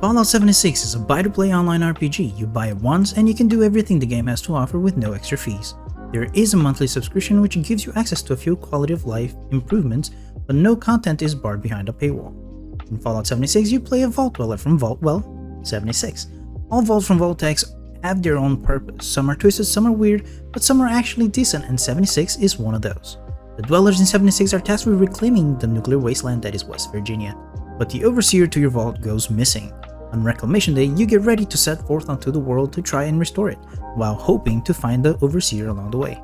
Fallout 76 is a buy-to-play online RPG. You buy it once and you can do everything the game has to offer with no extra fees. There is a monthly subscription which gives you access to a few quality of life improvements, but no content is barred behind a paywall. In Fallout 76, you play a Vault Dweller from Vault 76. All Vaults from Vault-X have their own purpose. Some are twisted, some are weird, but some are actually decent, and 76 is one of those. The Dwellers in 76 are tasked with reclaiming the nuclear wasteland that is West Virginia, but the overseer to your vault goes missing. On Reclamation Day, you get ready to set forth onto the world to try and restore it, while hoping to find the overseer along the way.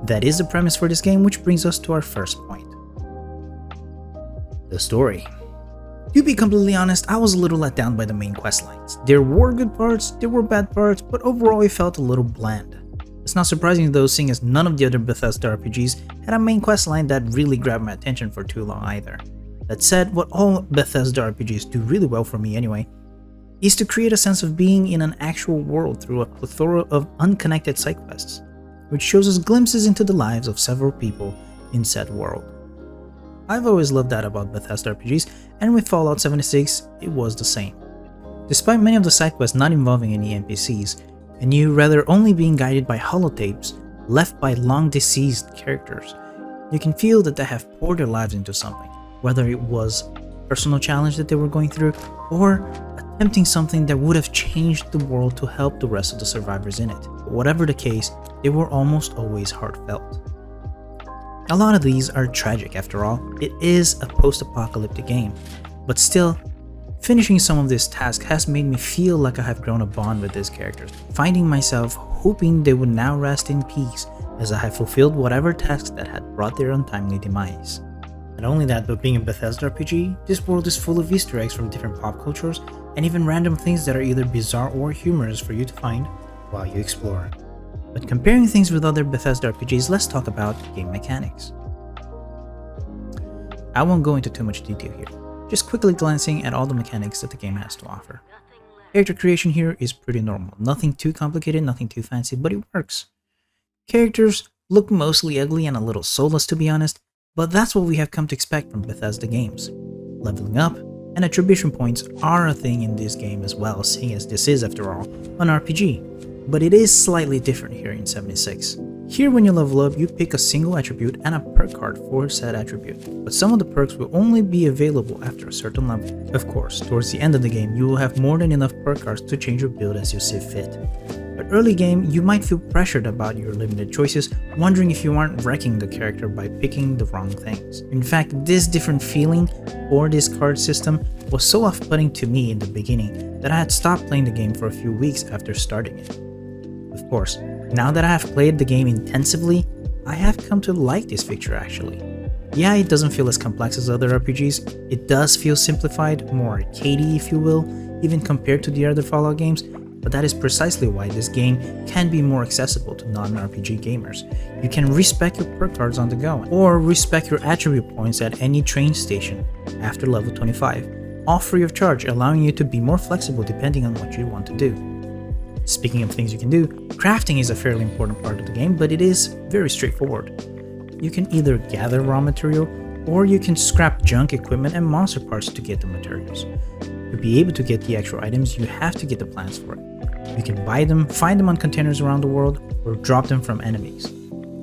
That is the premise for this game, which brings us to our first point. The story. To be completely honest, I was a little let down by the main quest lines. There were good parts, there were bad parts, but overall it felt a little bland. It's not surprising though, seeing as none of the other Bethesda RPGs had a main quest line that really grabbed my attention for too long either. That said, what all Bethesda RPGs do really well for me anyway, is to create a sense of being in an actual world through a plethora of unconnected side quests, which shows us glimpses into the lives of several people in said world. I've always loved that about Bethesda RPGs, and with Fallout 76, it was the same. Despite many of the side quests not involving any NPCs, and you rather only being guided by holotapes left by long deceased characters, you can feel that they have poured their lives into something, whether it was a personal challenge that they were going through, or attempting something that would have changed the world to help the rest of the survivors in it. But whatever the case, they were almost always heartfelt. A lot of these are tragic after all. It is a post-apocalyptic game, but still, finishing some of this task has made me feel like I have grown a bond with these characters, finding myself hoping they would now rest in peace as I have fulfilled whatever tasks that had brought their untimely demise. Not only that, but being a Bethesda RPG, this world is full of Easter eggs from different pop cultures and even random things that are either bizarre or humorous for you to find while you explore. But comparing things with other Bethesda RPGs, let's talk about game mechanics. I won't go into too much detail here, just quickly glancing at all the mechanics that the game has to offer. Character creation here is pretty normal, nothing too complicated, nothing too fancy, but it works. Characters look mostly ugly and a little soulless to be honest, but that's what we have come to expect from Bethesda games. Leveling up and attribution points are a thing in this game as well, seeing as this is, after all, an RPG. But it is slightly different here in 76. Here when you level up, you pick a single attribute and a perk card for said attribute, but some of the perks will only be available after a certain level. Of course, towards the end of the game, you will have more than enough perk cards to change your build as you see fit. But early game, you might feel pressured about your limited choices, wondering if you aren't wrecking the character by picking the wrong things. In fact, this different feeling for this card system was so off-putting to me in the beginning that I had stopped playing the game for a few weeks after starting it. Of course, now that I have played the game intensively, I have come to like this feature actually. Yeah, it doesn't feel as complex as other RPGs, it does feel simplified, more arcadey if you will, even compared to the other Fallout games, but that is precisely why this game can be more accessible to non-RPG gamers. You can respec your perk cards on the go, or respec your attribute points at any train station after level 25, all free of charge, allowing you to be more flexible depending on what you want to do. Speaking of things you can do, crafting is a fairly important part of the game, but it is very straightforward. You can either gather raw material, or you can scrap junk equipment and monster parts to get the materials. To be able to get the actual items, you have to get the plans for it. You can buy them, find them on containers around the world, or drop them from enemies.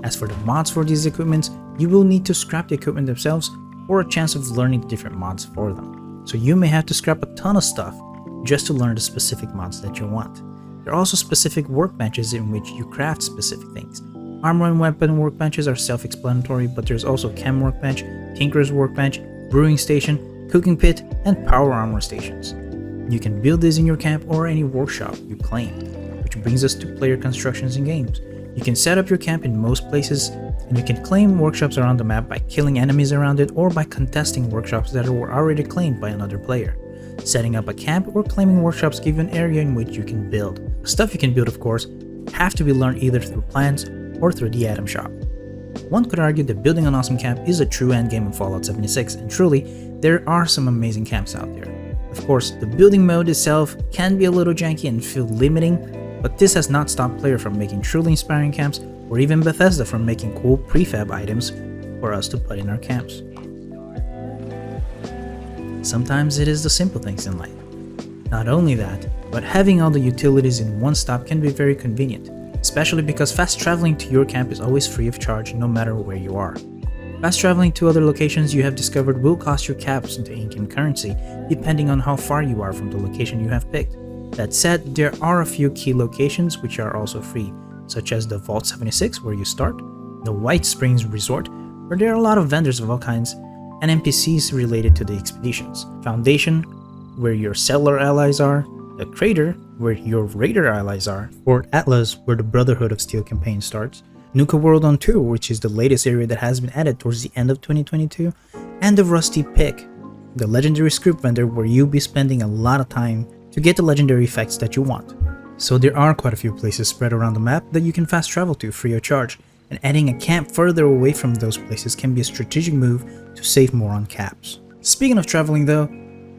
As for the mods for these equipments, you will need to scrap the equipment themselves, or a chance of learning the different mods for them. So you may have to scrap a ton of stuff just to learn the specific mods that you want. There are also specific workbenches in which you craft specific things. Armor and weapon workbenches are self-explanatory, but there's also chem workbench, tinker's workbench, brewing station, cooking pit, and power armor stations. You can build these in your camp or any workshop you claim, which brings us to player constructions in games. You can set up your camp in most places, and you can claim workshops around the map by killing enemies around it or by contesting workshops that were already claimed by another player. Setting up a camp or claiming workshops give you an area in which you can build. The stuff you can build, of course, have to be learned either through plans or through the item shop. One could argue that building an awesome camp is a true endgame in Fallout 76, and truly, there are some amazing camps out there. Of course, the building mode itself can be a little janky and feel limiting, but this has not stopped players from making truly inspiring camps, or even Bethesda from making cool prefab items for us to put in our camps. Sometimes it is the simple things in life. Not only that, but having all the utilities in one stop can be very convenient, especially because fast traveling to your camp is always free of charge no matter where you are. Fast traveling to other locations you have discovered will cost your caps into in-game currency, depending on how far you are from the location you have picked. That said, there are a few key locations which are also free, such as the Vault 76 where you start, the White Springs Resort where there are a lot of vendors of all kinds, and NPCs related to the expeditions, Foundation where your settler allies are, the Crater where your raider allies are, Fort Atlas where the Brotherhood of Steel campaign starts, Nuka World on Tour, which is the latest area that has been added towards the end of 2022, and the Rusty Pick, the legendary script vendor where you'll be spending a lot of time to get the legendary effects that you want. So there are quite a few places spread around the map that you can fast travel to free of charge, and adding a camp further away from those places can be a strategic move to save more on caps. Speaking of traveling though,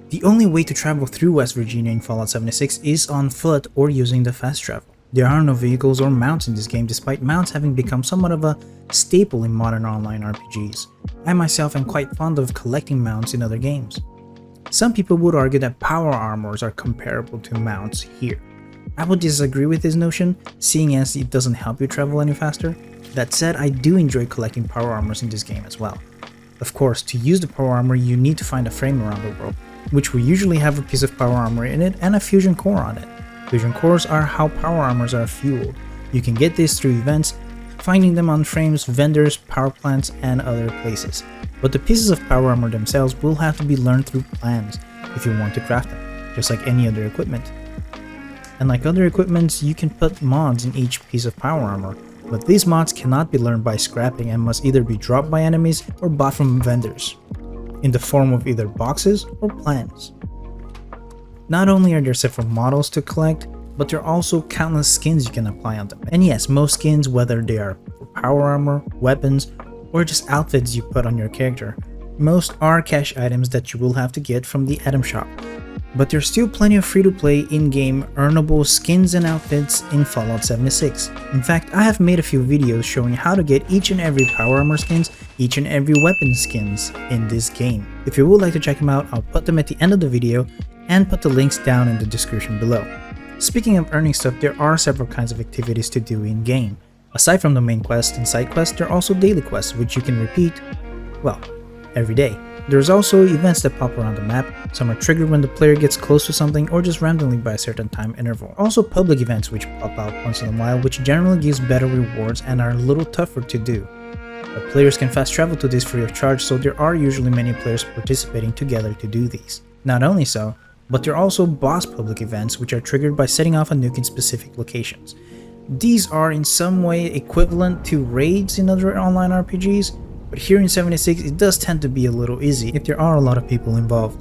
the only way to travel through West Virginia in Fallout 76 is on foot or using the fast travel. There are no vehicles or mounts in this game, despite mounts having become somewhat of a staple in modern online RPGs. I myself am quite fond of collecting mounts in other games. Some people would argue that power armors are comparable to mounts here. I would disagree with this notion, seeing as it doesn't help you travel any faster. That said, I do enjoy collecting power armors in this game as well. Of course, to use the power armor you need to find a frame around the world, which will usually have a piece of power armor in it and a fusion core on it. Fusion cores are how power armors are fueled. You can get this through events, finding them on frames, vendors, power plants, and other places. But the pieces of power armor themselves will have to be learned through plans if you want to craft them, just like any other equipment. And like other equipments, you can put mods in each piece of power armor, but these mods cannot be learned by scrapping and must either be dropped by enemies or bought from vendors, in the form of either boxes or plans. Not only are there several models to collect, but there are also countless skins you can apply on them. And yes, most skins, whether they are for power armor, weapons, or just outfits you put on your character, most are cash items that you will have to get from the item shop. But there's still plenty of free-to-play in-game earnable skins and outfits in Fallout 76. In fact, I have made a few videos showing how to get each and every power armor skins, each and every weapon skins in this game. If you would like to check them out, I'll put them at the end of the video and put the links down in the description below. Speaking of earning stuff, there are several kinds of activities to do in-game. Aside from the main quest and side quests, there are also daily quests which you can repeat, well, every day. There's also events that pop around the map. Some are triggered when the player gets close to something or just randomly by a certain time interval. Also public events which pop out once in a while, which generally gives better rewards and are a little tougher to do. But players can fast travel to these free of charge, so there are usually many players participating together to do these. Not only so, but there are also boss public events which are triggered by setting off a nuke in specific locations. These are in some way equivalent to raids in other online RPGs, but here in 76 it does tend to be a little easy if there are a lot of people involved.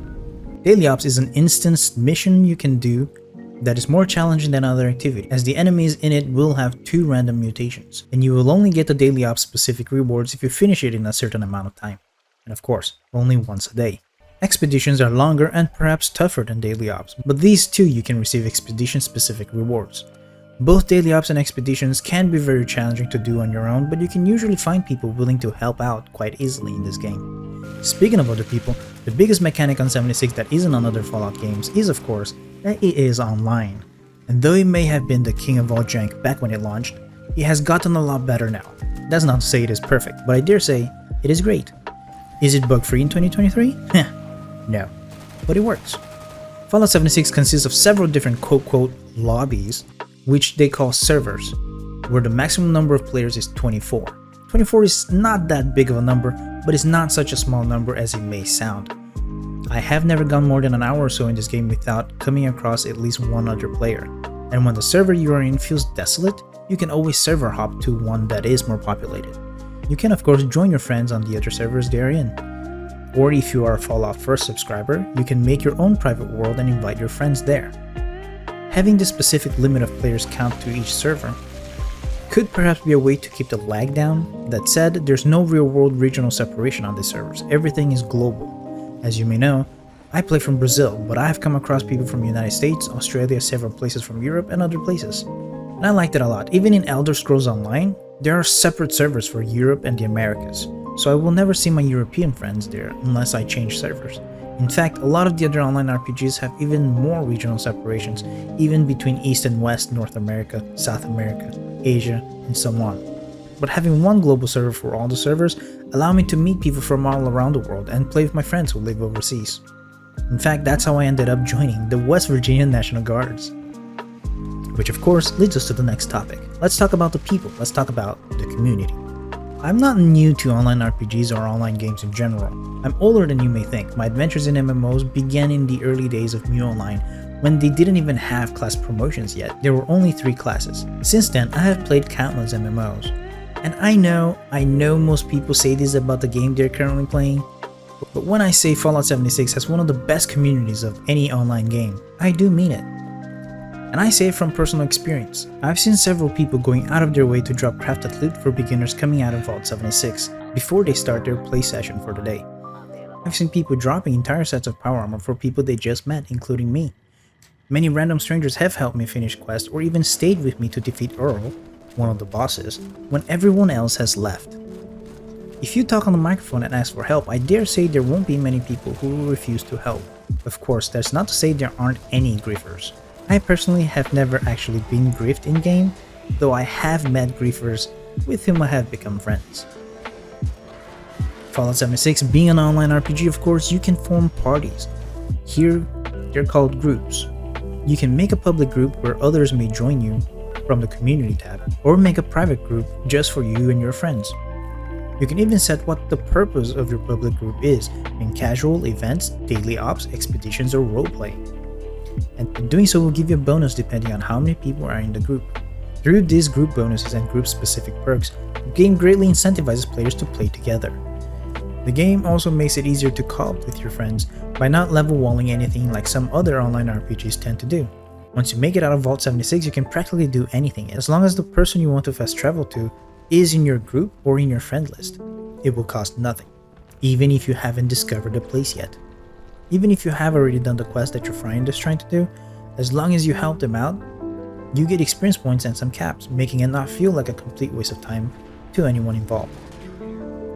Daily Ops is an instanced mission you can do that is more challenging than other activities, as the enemies in it will have 2 random mutations, and you will only get the Daily Ops specific rewards if you finish it in a certain amount of time, and of course, only once a day. Expeditions are longer and perhaps tougher than Daily Ops, but these too you can receive expedition specific rewards. Both Daily Ops and expeditions can be very challenging to do on your own, but you can usually find people willing to help out quite easily in this game. Speaking of other people, the biggest mechanic on 76 that isn't on other Fallout games is of course that it is online. And though it may have been the king of all jank back when it launched, it has gotten a lot better now. That's not to say it is perfect, but I dare say it is great. Is it bug free in 2023? No, but it works. Fallout 76 consists of several different quote-quote lobbies, which they call servers, where the maximum number of players is 24. 24 is not that big of a number, but it's not such a small number as it may sound. I have never gone more than an hour or so in this game without coming across at least one other player, and when the server you are in feels desolate, you can always server hop to one that is more populated. You can of course join your friends on the other servers they are in. Or if you are a Fallout 1st subscriber, you can make your own private world and invite your friends there. Having this specific limit of players count to each server could perhaps be a way to keep the lag down. That said, there's no real-world regional separation on these servers, everything is global. As you may know, I play from Brazil, but I have come across people from the United States, Australia, several places from Europe, and other places. And I liked it a lot. Even in Elder Scrolls Online, there are separate servers for Europe and the Americas, so I will never see my European friends there unless I change servers. In fact, a lot of the other online RPGs have even more regional separations, even between East and West, North America, South America, Asia, and so on. But having one global server for all the servers allow me to meet people from all around the world and play with my friends who live overseas. In fact, that's how I ended up joining the West Virginia National Guards. Which of course leads us to the next topic. Let's talk about the people, let's talk about the community. I'm not new to online RPGs or online games in general. I'm older than you may think. My adventures in MMOs began in the early days of Mu Online, when they didn't even have class promotions yet. There were only 3 classes. Since then, I have played countless MMOs. And I know most people say this about the game they're currently playing, but when I say Fallout 76 has one of the best communities of any online game, I do mean it. And I say it from personal experience. I've seen several people going out of their way to drop crafted loot for beginners coming out of Vault 76 before they start their play session for the day. I've seen people dropping entire sets of power armor for people they just met, including me. Many random strangers have helped me finish quests or even stayed with me to defeat Earl, one of the bosses, when everyone else has left. If you talk on the microphone and ask for help, I dare say there won't be many people who will refuse to help. Of course, that's not to say there aren't any griefers. I personally have never actually been griefed in-game, though I have met griefers with whom I have become friends. Fallout 76 being an online RPG, of course, you can form parties. Here, they're called groups. You can make a public group where others may join you from the community tab, or make a private group just for you and your friends. You can even set what the purpose of your public group is in casual, events, daily ops, expeditions, or roleplay. And doing so will give you a bonus depending on how many people are in the group. Through these group bonuses and group specific perks, the game greatly incentivizes players to play together. The game also makes it easier to co-op with your friends by not level walling anything like some other online RPGs tend to do. Once you make it out of Vault 76, you can practically do anything as long as the person you want to fast travel to is in your group or in your friend list. It will cost nothing, even if you haven't discovered the place yet. Even if you have already done the quest that your friend is trying to do, as long as you help them out, you get experience points and some caps, making it not feel like a complete waste of time to anyone involved.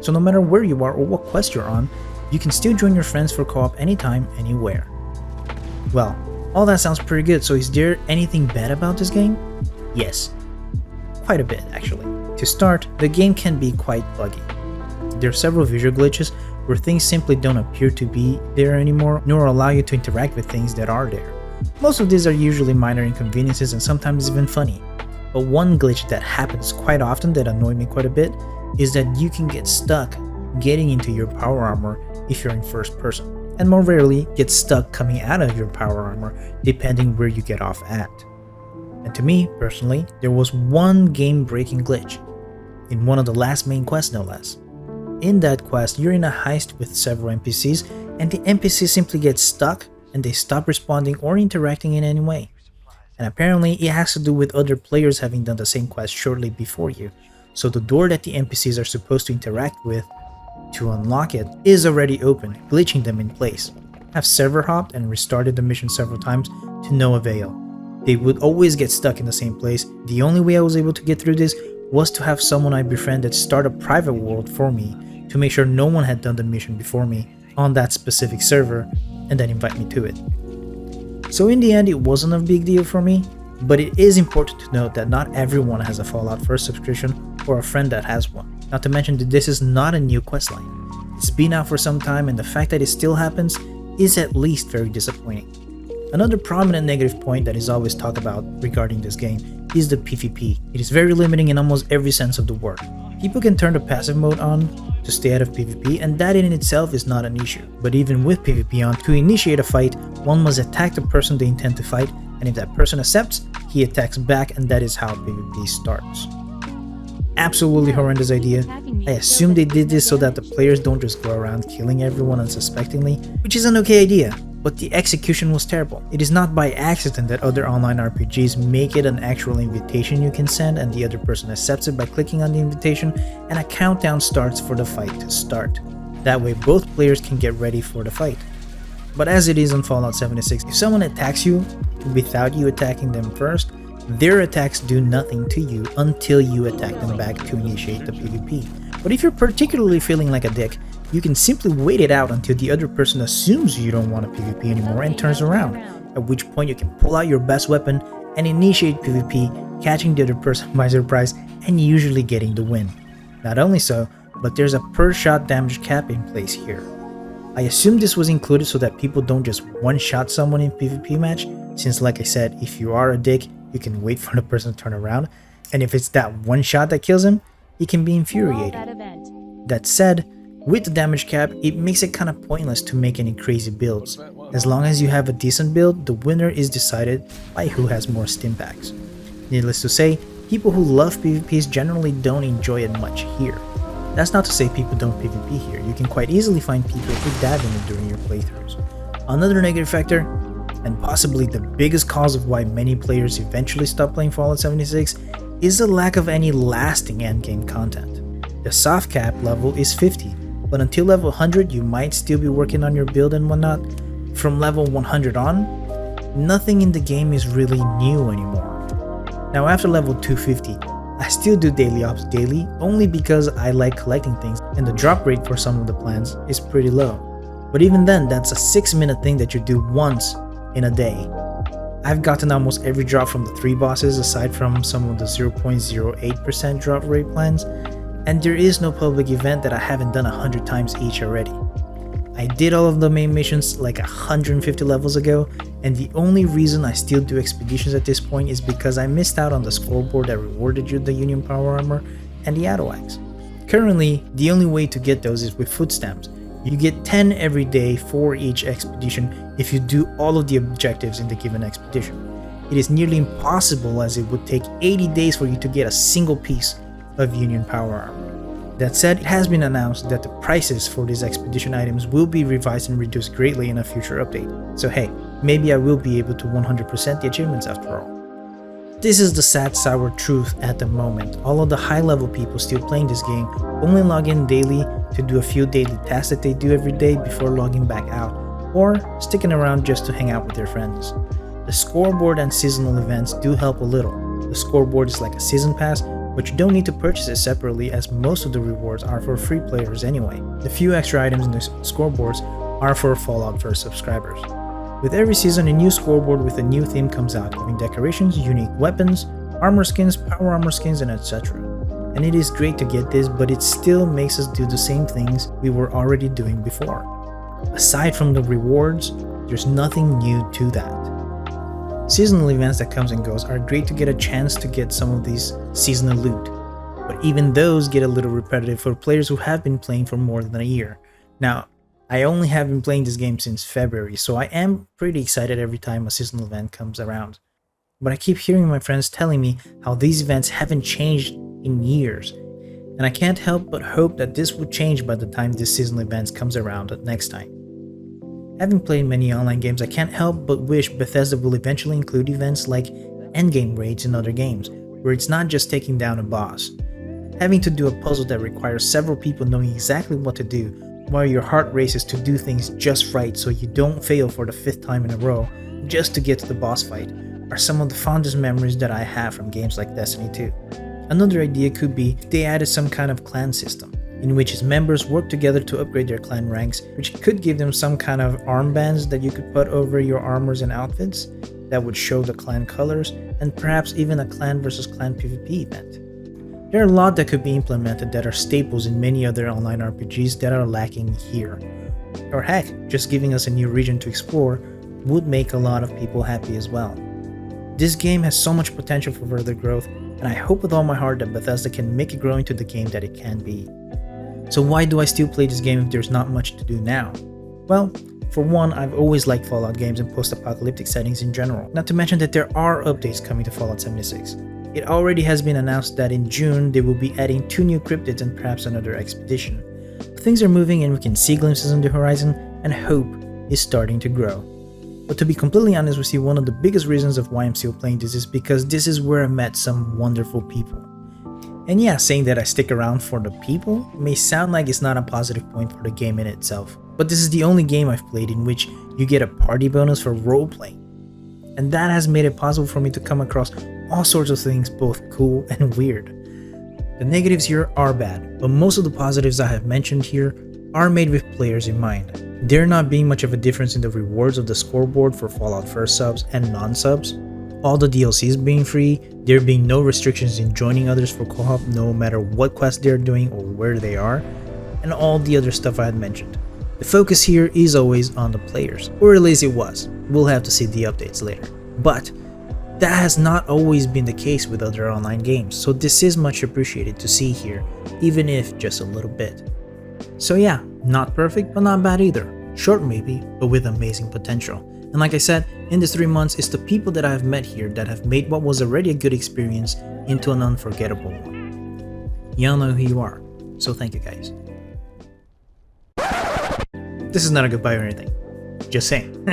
So no matter where you are or what quest you're on, you can still join your friends for co-op anytime, anywhere. Well, all that sounds pretty good, so is there anything bad about this game? Yes. Quite a bit, actually. To start, the game can be quite buggy. There are several visual glitches where things simply don't appear to be there anymore, nor allow you to interact with things that are there. Most of these are usually minor inconveniences and sometimes even funny. But one glitch that happens quite often that annoyed me quite a bit is that you can get stuck getting into your power armor if you're in first person, and more rarely get stuck coming out of your power armor depending where you get off at. And to me, personally, there was one game-breaking glitch, in one of the last main quests no less. In that quest, you're in a heist with several NPCs, and the NPCs simply get stuck and they stop responding or interacting in any way. And apparently it has to do with other players having done the same quest shortly before you, so the door that the NPCs are supposed to interact with to unlock it is already open, glitching them in place. I've server hopped and restarted the mission several times to no avail. They would always get stuck in the same place. The only way I was able to get through this was to have someone I befriended start a private world for me to make sure no one had done the mission before me on that specific server and then invite me to it. So in the end, it wasn't a big deal for me, but it is important to note that not everyone has a Fallout 1st subscription or a friend that has one. Not to mention that this is not a new questline. It's been out for some time, and the fact that it still happens is at least very disappointing. Another prominent negative point that is always talked about regarding this game is the PvP. It is very limiting in almost every sense of the word. People can turn the passive mode on to stay out of PvP, and that in itself is not an issue. But even with PvP on, to initiate a fight, one must attack the person they intend to fight, and if that person accepts, he attacks back, and that is how PvP starts. Absolutely horrendous idea. I assume they did this so that the players don't just go around killing everyone unsuspectingly, which is an okay idea, but the execution was terrible. It is not by accident that other online RPGs make it an actual invitation you can send and the other person accepts it by clicking on the invitation, and a countdown starts for the fight to start. That way both players can get ready for the fight. But as it is on Fallout 76, if someone attacks you without you attacking them first, their attacks do nothing to you until you attack them back to initiate the PvP. But if you're particularly feeling like a dick, you can simply wait it out until the other person assumes you don't want to PvP anymore and turns around, at which point you can pull out your best weapon and initiate PvP, catching the other person by surprise and usually getting the win. Not only so, but there's a per shot damage cap in place here. I assume this was included so that people don't just one-shot someone in PvP match, since like I said, if you are a dick, you can wait for the person to turn around, and if it's that one shot that kills him, it can be infuriating. That said, with the damage cap, it makes it kinda pointless to make any crazy builds. As long as you have a decent build, the winner is decided by who has more stim packs. Needless to say, people who love PvPs generally don't enjoy it much here. That's not to say people don't PvP here, you can quite easily find people who dab in it during your playthroughs. Another negative factor, and possibly the biggest cause of why many players eventually stop playing Fallout 76, is the lack of any lasting endgame content. The soft cap level is 50, but until level 100 you might still be working on your build and whatnot. From level 100 on, nothing in the game is really new anymore. Now after level 250, I still do daily ops daily only because I like collecting things and the drop rate for some of the plans is pretty low. But even then, that's a 6-minute thing that you do once in a day. I've gotten almost every drop from the 3 bosses aside from some of the 0.08% drop rate plans, and there is no public event that I haven't done 100 times each already. I did all of the main missions like 150 levels ago, and the only reason I still do expeditions at this point is because I missed out on the scoreboard that rewarded you the Union Power Armor and the Adoax. Currently, the only way to get those is with food stamps. You get 10 every day for each expedition if you do all of the objectives in the given expedition. It is nearly impossible as it would take 80 days for you to get a single piece of Union Power Armor. That said, it has been announced that the prices for these expedition items will be revised and reduced greatly in a future update. So hey, maybe I will be able to 100% the achievements after all. This is the sad sour truth at the moment. All of the high level people still playing this game only log in daily to do a few daily tasks that they do every day before logging back out, or sticking around just to hang out with their friends. The scoreboard and seasonal events do help a little. The scoreboard is like a season pass, but you don't need to purchase it separately as most of the rewards are for free players anyway. The few extra items in the scoreboards are for Fallout 1st subscribers. With every season, a new scoreboard with a new theme comes out, giving decorations, unique weapons, armor skins, power armor skins, and etc. And it is great to get this, but it still makes us do the same things we were already doing before. Aside from the rewards, there's nothing new to that. Seasonal events that comes and goes are great to get a chance to get some of these seasonal loot, but even those get a little repetitive for players who have been playing for more than a year. Now, I only have been playing this game since February, so I am pretty excited every time a seasonal event comes around. But I keep hearing my friends telling me how these events haven't changed in years, and I can't help but hope that this will change by the time this seasonal event comes around next time. Having played many online games, I can't help but wish Bethesda will eventually include events like endgame raids in other games, where it's not just taking down a boss. Having to do a puzzle that requires several people knowing exactly what to do, while your heart races to do things just right so you don't fail for the 5th time in a row just to get to the boss fight, are some of the fondest memories that I have from games like Destiny 2. Another idea could be if they added some kind of clan system, in which its members work together to upgrade their clan ranks, which could give them some kind of armbands that you could put over your armors and outfits that would show the clan colors, and perhaps even a clan versus clan PvP event. There are a lot that could be implemented that are staples in many other online RPGs that are lacking here. Or heck, just giving us a new region to explore would make a lot of people happy as well. This game has so much potential for further growth, and I hope with all my heart that Bethesda can make it grow into the game that it can be. So why do I still play this game if there's not much to do now? Well, for one, I've always liked Fallout games and post-apocalyptic settings in general, not to mention that there are updates coming to Fallout 76. It already has been announced that in June they will be adding 2 new cryptids and perhaps another expedition. Things are moving and we can see glimpses on the horizon, and hope is starting to grow. But to be completely honest with you, one of the biggest reasons of why I'm still playing this is because this is where I met some wonderful people. And yeah, saying that I stick around for the people may sound like it's not a positive point for the game in itself, but this is the only game I've played in which you get a party bonus for roleplaying. And that has made it possible for me to come across all sorts of things both cool and weird. The negatives here are bad, but most of the positives I have mentioned here are made with players in mind. There not being much of a difference in the rewards of the scoreboard for Fallout 1st subs and non-subs, all the DLCs being free, there being no restrictions in joining others for co-op no matter what quest they're doing or where they are, and all the other stuff I had mentioned. The focus here is always on the players, or at least it was. We'll have to see the updates later. But that has not always been the case with other online games, so this is much appreciated to see here, even if just a little bit. So yeah, not perfect, but not bad either. Short maybe, but with amazing potential. And like I said, in these 3 months, it's the people that I have met here that have made what was already a good experience into an unforgettable one. Y'all know who you are, so thank you guys. This is not a goodbye or anything. Just saying,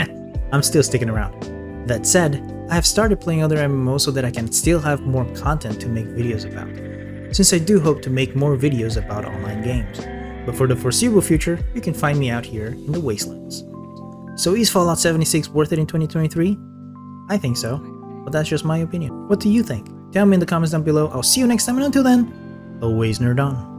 I'm still sticking around. That said, I have started playing other MMOs so that I can still have more content to make videos about, since I do hope to make more videos about online games. But for the foreseeable future, you can find me out here in the wastelands. So is Fallout 76 worth it in 2023? I think so, but that's just my opinion. What do you think? Tell me in the comments down below. I'll see you next time, and until then, always nerd on.